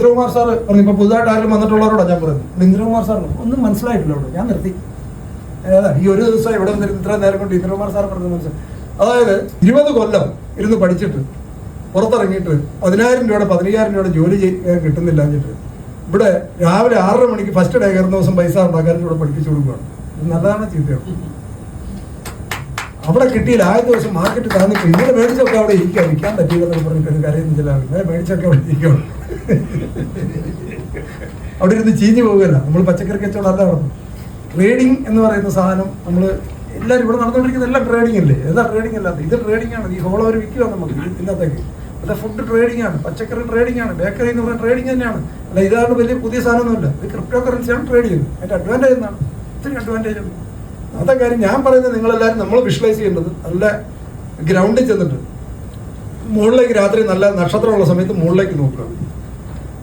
Indrakumar sir പറഞ്ഞു, ഇപ്പൊ പുതുതായിട്ട് ആരും വന്നിട്ടുള്ളവരോടാണ് ഞാൻ പറയുന്നത്. ഇന്ദ്രകുമാർ സാറിന് ഒന്നും മനസ്സിലായിട്ടില്ല അവിടെ. ഞാൻ നിർത്തി. ഏതാ ഈ ഒരു ദിവസം ഇവിടെ വന്നിരുന്ന് ഇത്ര നേരം കൊണ്ട് ഇന്ദ്രകുമാർ സാർ പറഞ്ഞത് മനസ്സിലായി. അതായത് 20 കൊല്ലം ഇരുന്ന് പഠിച്ചിട്ട് പുറത്തിറങ്ങിയിട്ട് 10,000 രൂപയുടെ 15,000 രൂപയുടെ ജോലി കിട്ടുന്നില്ല എന്നിട്ട് ഇവിടെ രാവിലെ 6:30 മണിക്ക് ഫസ്റ്റ് ഡേ കയറുന്ന ദിവസം പൈസ ഉണ്ടാക്കാനും ഇവിടെ പഠിപ്പിച്ചു കൊടുക്കുകയാണ്. ഇത് നല്ലതാണ് ചീത്തയാണ്. അവിടെ കിട്ടിയില്ല. ആദ്യ ദിവസം മാർക്കറ്റ് താന്നിട്ട് ഇങ്ങനെ മേടിച്ചൊക്കെ അവിടെ ഇരിക്കുക, വിൽക്കാൻ പറ്റിയില്ലെന്ന് പറഞ്ഞിട്ട് കരയുന്നില്ല. ഇങ്ങനെ മേടിച്ചൊക്കെ അവിടെ ഇരിക്കുകയാണ്. അവിടെ ഇരുന്ന് ചീഞ്ഞു പോകുകയല്ല. നമ്മൾ പച്ചക്കറി കച്ചവടം അല്ല നടന്നു. ട്രേഡിങ് എന്ന് പറയുന്ന സാധനം നമ്മൾ എല്ലാവരും ഇവിടെ നടന്നുകൊണ്ടിരിക്കുന്ന എല്ലാം ട്രേഡിംഗ് അല്ലേ? ഏതാ ട്രേഡിംഗ് അല്ലാത്ത? ഇത് ട്രേഡിംഗ് ആണ്. ഈ ഹോൾ അവർ വിൽക്കുക നമുക്ക് ഇന്നത്തേക്ക്. അത് ഫുഡ് ട്രേഡിംഗ് ആണ്, പച്ചക്കറി ട്രേഡിംഗ് ആണ്, ബേക്കറി എന്ന് പറയുന്ന ട്രേഡിംഗ് തന്നെയാണ്. അല്ല ഇതാണ് വലിയ പുതിയ സാധനമൊന്നുമില്ല. ഇത് ക്രിപ്റ്റോ കറൻസിയാണ് ട്രേഡ് ചെയ്യുന്നത്. അതിന്റെ അഡ്വാൻറ്റേജ് എന്താണ്? ഇത്തിരി അഡ്വാൻറ്റേജ് ഉണ്ട്. അതാ കാര്യം ഞാൻ പറയുന്നത്. നിങ്ങളെല്ലാവരും നമ്മൾ വിഷ്വലൈസ് ചെയ്യേണ്ടത് നല്ല ഗ്രൗണ്ടിൽ ചെന്നിട്ട് മുകളിലേക്ക് രാത്രി നല്ല നക്ഷത്രമുള്ള സമയത്ത് മുകളിലേക്ക് നോക്കുക.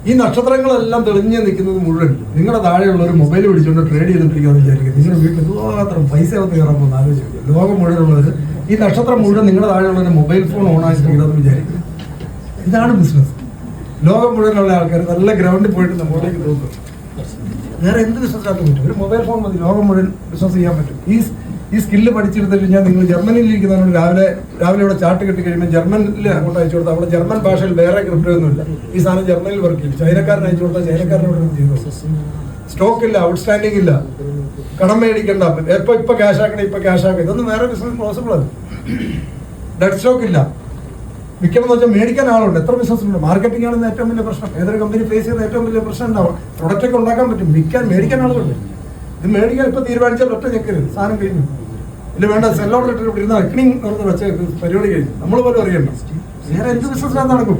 ഈ നക്ഷത്രങ്ങളെല്ലാം തെളിഞ്ഞ് നിൽക്കുന്നത് മുഴുവൻ നിങ്ങളുടെ താഴെയുള്ള ഒരു മൊബൈൽ പിടിച്ചുകൊണ്ട് ട്രേഡ് ചെയ്തിട്ടിരിക്കുകയെന്ന് വിചാരിക്കുക. നിങ്ങളുടെ വീട്ടിൽ മാത്രം പൈസ ഒന്ന് കയറാൻ പോകുന്ന ആലോചിക്കുക. ലോകം മുഴുവനുള്ളത് ഈ നക്ഷത്രം മുഴുവൻ നിങ്ങളുടെ താഴെയുള്ള ഒരു മൊബൈൽ ഫോൺ ഓൺ ആക്കിയിരിക്കുന്നതെന്ന് വിചാരിക്കുക. ഇതാണ് ബിസിനസ്. ലോകം മുഴുവനുള്ള ആൾക്കാർ നല്ല ഗ്രൗണ്ടിൽ പോയിട്ട് നമ്മളിലേക്ക് നോക്കുക. വേറെ എന്ത് ബിസിനസ് ആക്കാൻ പറ്റും? ഒരു മൊബൈൽ ഫോൺ മതി ലോകം മുഴുവൻ ബിസിനസ് ചെയ്യാൻ പറ്റും. ഈ സ്കില്ല് പഠിച്ചെടുത്തിട്ട് ഞാൻ നിങ്ങൾ ജർമ്മനിയിൽ ഇരിക്കുന്നവരോട് രാവിലെ ഇവിടെ ചാർട്ട് കെട്ടി കഴിയുമ്പോൾ ജർമ്മനിൽ അങ്ങോട്ട് അയച്ചു കൊടുത്താൽ അവിടെ ജർമ്മൻ ഭാഷയിൽ വേറെ ക്രിപ്റ്റോ ഒന്നുമില്ല. ഈ സാധനം ജർമ്മനിൽ വർക്ക് ചെയ്യും. ചൈനക്കാരന് അയച്ചു കൊടുത്താൽ ചൈനക്കാരനോട് ചെയ്തു. സ്റ്റോക്ക് ഇല്ല, ഔട്ട്സ്റ്റാൻഡിംഗ് ഇല്ല, കടം മേടിക്കണ്ട, ഇപ്പൊ ക്യാഷ് ആക്കണം, ഇപ്പൊ ക്യാഷ് ആക്കണം. ഇതൊന്നും വേറെ ബിസിനസ് പോസിബിൾ അല്ല. ഡെഡ് സ്റ്റോക്ക് ഇല്ല. വിൽക്കണം എന്ന് വെച്ചാൽ മേടിക്കാൻ ആളുണ്ട്. എത്ര ബിസിനസ് ഉണ്ട്? മാർക്കറ്റിംഗ് ആണ് ഏറ്റവും വലിയ പ്രശ്നം. ഏതൊരു കമ്പനി ഫേസ് ചെയ്യുന്ന ഏറ്റവും വലിയ പ്രശ്നം ഉണ്ടാവും. പ്രൊഡക്റ്റ് ഒക്കെ ഉണ്ടാക്കാൻ പറ്റും, മേടിക്കാൻ ആളുണ്ട്. ഇത് മേടിക്കാൻ ഇപ്പൊ തീരുമാനിച്ചാൽ ഒറ്റ ചെക്കരുത്, സാധനം കഴിഞ്ഞു. ഇല്ല വേണ്ട, സെല്ലോട്ട് ഇട്ടിട്ട് ഇരുന്ന ക്ലീനിങ് വെച്ച പരിപാടി കഴിഞ്ഞു. നമ്മൾ പോലും അറിയണ്ട. വേറെ എന്ത് ബിസിനസ്സിനകത്ത് നടക്കും?